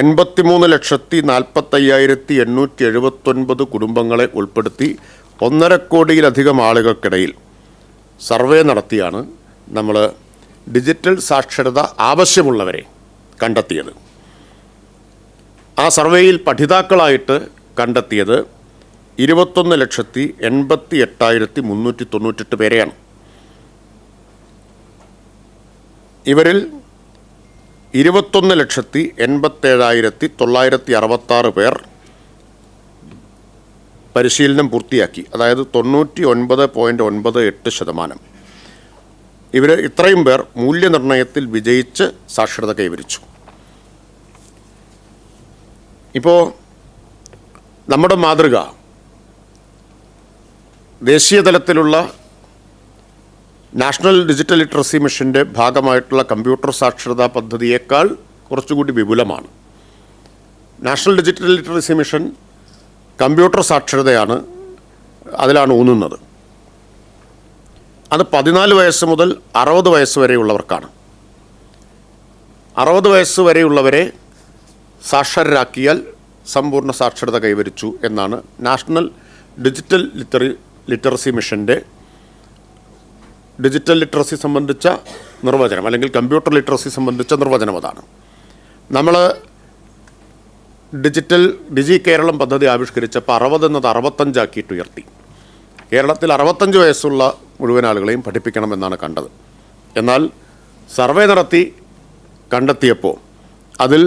83,45,879 കുടുംബങ്ങളെ ഉൾപ്പെടുത്തി 1.5 കോടിയിലധികം ആളുകൾക്കിടയിൽ സർവേ നടത്തിയാണ് നമ്മൾ ഡിജിറ്റൽ സാക്ഷരത ആവശ്യമുള്ളവരെ കണ്ടെത്തിയത്. ആ സർവേയിൽ പഠിതാക്കളായിട്ട് കണ്ടെത്തിയത് 21,88,398 പേരെയാണ്. ഇവരിൽ 21,87,966 പേർ പരിശീലനം പൂർത്തിയാക്കി, അതായത് 99.98%. ഇത്രയും പേർ മൂല്യനിർണ്ണയത്തിൽ വിജയിച്ച് സാക്ഷരത കൈവരിച്ചു. ഇപ്പോൾ നമ്മുടെ മാതൃക ദേശീയ തലത്തിലുള്ള നാഷണൽ ഡിജിറ്റൽ ലിറ്ററസി മിഷൻ്റെ ഭാഗമായിട്ടുള്ള കമ്പ്യൂട്ടർ സാക്ഷരതാ പദ്ധതിയേക്കാൾ കുറച്ചുകൂടി വിപുലമാണ്. National digital literacy mission computer സാക്ഷരതയാണ് അതിലാണ് ഊന്നുന്നത്. അത് 14 വയസ്സ് മുതൽ 60 വയസ്സ് വരെയുള്ളവർക്കാണ്. 60 വയസ്സ് വരെയുള്ളവരെ സാക്ഷരരാക്കിയാൽ സമ്പൂർണ്ണ സാക്ഷരത കൈവരിച്ചു എന്നാണ് നാഷണൽ ഡിജിറ്റൽ ലിറ്ററസി മിഷൻ്റെ ഡിജിറ്റൽ ലിറ്ററസി സംബന്ധിച്ച നിർവചനം, അല്ലെങ്കിൽ കമ്പ്യൂട്ടർ ലിറ്ററസി സംബന്ധിച്ച നിർവചനം. അതാണ് നമ്മൾ ഡിജി കേരളം പദ്ധതി ആവിഷ്കരിച്ചപ്പോൾ 60 എന്നത് 65 ആക്കിയിട്ട് ഉയർത്തി. കേരളത്തിൽ 65 വയസ്സുള്ള മുഴുവൻ ആളുകളെയും പഠിപ്പിക്കണമെന്നാണ് കണ്ടത്. എന്നാൽ സർവേ നടത്തി കണ്ടെത്തിയപ്പോൾ അതിൽ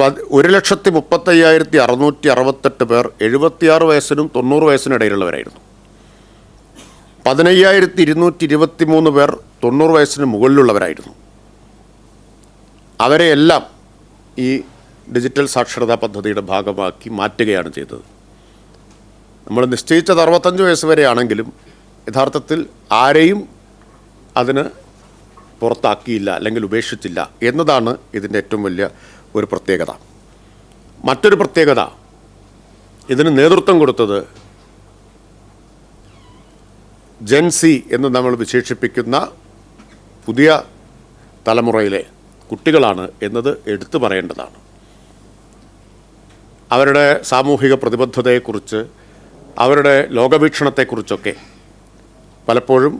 1,35,668 പേർ 76 വയസ്സിനും 90 വയസ്സിനും ഇടയിലുള്ളവരായിരുന്നു. 15,223 പേർ 90 വയസ്സിന് മുകളിലുള്ളവരായിരുന്നു. അവരെയെല്ലാം ഈ ഡിജിറ്റൽ സാക്ഷരതാ പദ്ധതിയുടെ ഭാഗമാക്കി മാറ്റുകയാണ് ചെയ്തത്. നമ്മൾ നിശ്ചയിച്ചത് 65 വയസ്സ് വരെയാണെങ്കിലും യഥാർത്ഥത്തിൽ ആരെയും അതിന് പുറത്താക്കിയില്ല, അല്ലെങ്കിൽ ഉപേക്ഷിച്ചില്ല എന്നതാണ് ഇതിൻ്റെ ഏറ്റവും വലിയ ഒരു പ്രത്യേകത. മറ്റൊരു പ്രത്യേകത, ഇതിന് നേതൃത്വം കൊടുത്തത് ജെൻസി എന്ന് നമ്മൾ വിശേഷിപ്പിക്കുന്ന പുതിയ തലമുറയിലെ കുട്ടികളാണ് എന്നത് എടുത്തു പറയേണ്ടതാണ്. അവരുടെ സാമൂഹിക പ്രതിബദ്ധതയെക്കുറിച്ച്, അവരുടെ ലോകവീക്ഷണത്തെക്കുറിച്ചൊക്കെ പലപ്പോഴും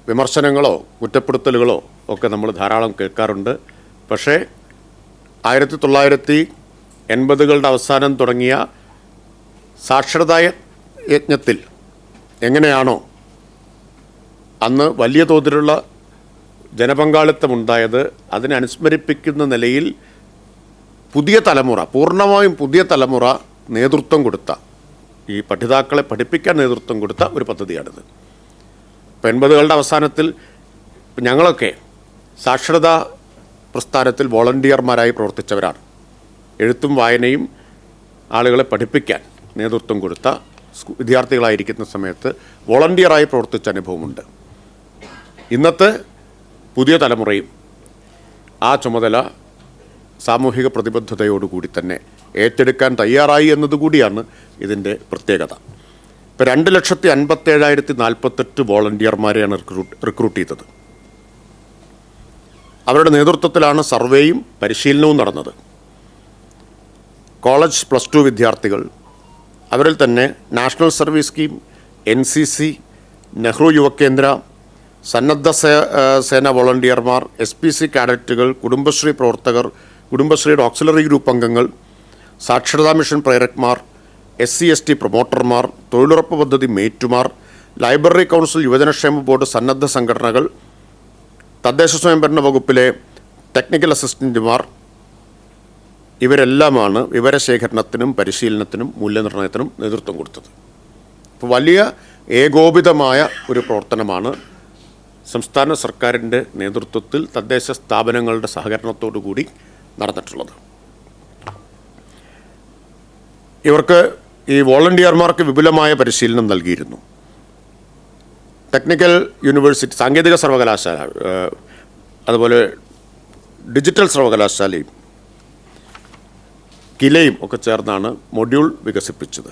വിമർശനങ്ങളോ കുറ്റപ്പെടുത്തലുകളോ ഒക്കെ നമ്മൾ ധാരാളം കേൾക്കാറുണ്ട്. പക്ഷേ 1980കളുടെ അവസാനം തുടങ്ങിയ സാക്ഷരതാ യജ്ഞത്തിൽ എങ്ങനെയാണോ അന്ന് വലിയ തോതിലുള്ള ജനപങ്കാളിത്തമുണ്ടായത്, അതിനെ അനുസ്മരിപ്പിക്കുന്ന നിലയിൽ പുതിയ തലമുറ, പൂർണ്ണമായും പുതിയ തലമുറ നേതൃത്വം കൊടുത്ത, ഈ പഠിതാക്കളെ പഠിപ്പിക്കാൻ നേതൃത്വം കൊടുത്ത ഒരു പദ്ധതിയാണിത്. ഇപ്പോൾ 80കളുടെ അവസാനത്തിൽ ഞങ്ങളൊക്കെ സാക്ഷരതാ പ്രസ്ഥാനത്തിൽ വോളണ്ടിയർമാരായി പ്രവർത്തിച്ചവരാണ്. എഴുത്തും വായനയും ആളുകളെ പഠിപ്പിക്കാൻ നേതൃത്വം കൊടുത്ത വിദ്യാർത്ഥികളായിരിക്കുന്ന സമയത്ത് വോളണ്ടിയറായി പ്രവർത്തിച്ച അനുഭവമുണ്ട്. ഇന്നത്തെ പുതിയ തലമുറയും ആ ചുമതല സാമൂഹിക പ്രതിബദ്ധതയോടുകൂടി തന്നെ ഏറ്റെടുക്കാൻ തയ്യാറായി എന്നതുകൂടിയാണ് ഇതിൻ്റെ പ്രത്യേകത. ഇപ്പോൾ 2,57,048 വോളണ്ടിയർമാരെയാണ് റിക്രൂട്ട് ചെയ്തത്. അവരുടെ നേതൃത്വത്തിലാണ് സർവേയും പരിശീലനവും നടന്നത്. കോളേജ് +2 വിദ്യാർത്ഥികൾ, അവരിൽ തന്നെ national service scheme, NCC, Nehru Yuva Kendra, സന്നദ്ധ സേന വോളണ്ടിയർമാർ, SPC കാഡറ്റുകൾ, കുടുംബശ്രീ പ്രവർത്തകർ, കുടുംബശ്രീയുടെ ഓക്സിലറി ഗ്രൂപ്പ് അംഗങ്ങൾ, സാക്ഷരതാ മിഷൻ പ്രേരക്മാർ, SC/ST പ്രൊമോട്ടർമാർ, തൊഴിലുറപ്പ് പദ്ധതി മേറ്റുമാർ, ലൈബ്രറി കൗൺസിൽ, യുവജനക്ഷേമ ബോർഡ്, സന്നദ്ധ സംഘടനകൾ, തദ്ദേശ സ്വയംഭരണ വകുപ്പിലെ ടെക്നിക്കൽ അസിസ്റ്റന്റുമാർ, ഇവരെല്ലാമാണ് വിവരശേഖരണത്തിനും പരിശീലനത്തിനും മൂല്യനിർണ്ണയത്തിനും നേതൃത്വം കൊടുത്തത്. അപ്പോൾ വലിയ ഏകോപിതമായ ഒരു പ്രവർത്തനമാണ് സംസ്ഥാന സർക്കാരിൻ്റെ നേതൃത്വത്തിൽ തദ്ദേശ സ്ഥാപനങ്ങളുടെ സഹകരണത്തോടു കൂടി നടന്നിട്ടുള്ളത്. ഇവർക്ക്, ഈ വോളണ്ടിയർമാർക്ക് വിപുലമായ പരിശീലനം നൽകിയിരുന്നു. ടെക്നിക്കൽ യൂണിവേഴ്സിറ്റി, സാങ്കേതിക സർവകലാശാല, അതുപോലെ ഡിജിറ്റൽ സർവകലാശാലയും കിലയും ഒക്കെ ചേർന്നാണ് മൊഡ്യൂൾ വികസിപ്പിച്ചത്.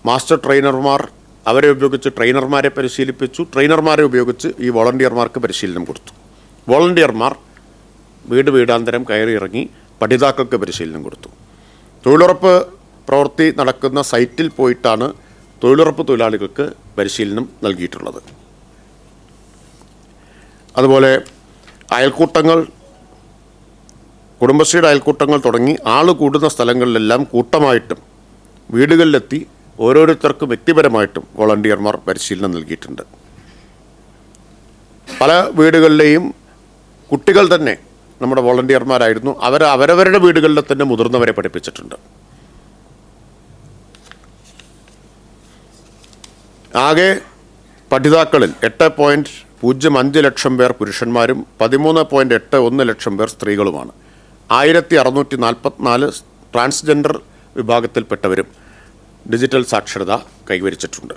മാസ്റ്റർ ട്രെയിനർമാർ, അവരെ ഉപയോഗിച്ച് ട്രെയിനർമാരെ പരിശീലിപ്പിച്ചു. ട്രെയിനർമാരെ ഉപയോഗിച്ച് ഈ വോളണ്ടിയർമാർക്ക് പരിശീലനം കൊടുത്തു. വോളണ്ടിയർമാർ വീട് വീടാന്തരം കയറിയിറങ്ങി പഠിതാക്കൾക്ക് പരിശീലനം കൊടുത്തു. തൊഴിലുറപ്പ് പ്രവൃത്തി നടക്കുന്ന സൈറ്റിൽ പോയിട്ടാണ് തൊഴിലുറപ്പ് തൊഴിലാളികൾക്ക് പരിശീലനം നൽകിയിട്ടുള്ളത്. അതുപോലെ അയൽക്കൂട്ടങ്ങൾ, കുടുംബശ്രീയുടെ അയൽക്കൂട്ടങ്ങൾ തുടങ്ങി ആൾ കൂടുന്ന സ്ഥലങ്ങളിലെല്ലാം കൂട്ടമായിട്ടും വീടുകളിലെത്തി ഓരോരുത്തർക്കും വ്യക്തിപരമായിട്ടും വോളണ്ടിയർമാർ പരിശീലനം നൽകിയിട്ടുണ്ട്. പല വീടുകളിലെയും കുട്ടികൾ തന്നെ നമ്മുടെ വോളണ്ടിയർമാരായിരുന്നു. അവരവരുടെ വീടുകളിൽ തന്നെ മുതിർന്നവരെ പഠിപ്പിച്ചിട്ടുണ്ട്. ആകെ പഠിതാക്കളിൽ 8.05 ലക്ഷം പേർ പുരുഷന്മാരും 13.81 ലക്ഷം പേർ സ്ത്രീകളുമാണ്. 1644 ട്രാൻസ്ജെൻഡർ വിഭാഗത്തിൽപ്പെട്ടവരും ഡിജിറ്റൽ സാക്ഷരത കൈവരിച്ചിട്ടുണ്ട്.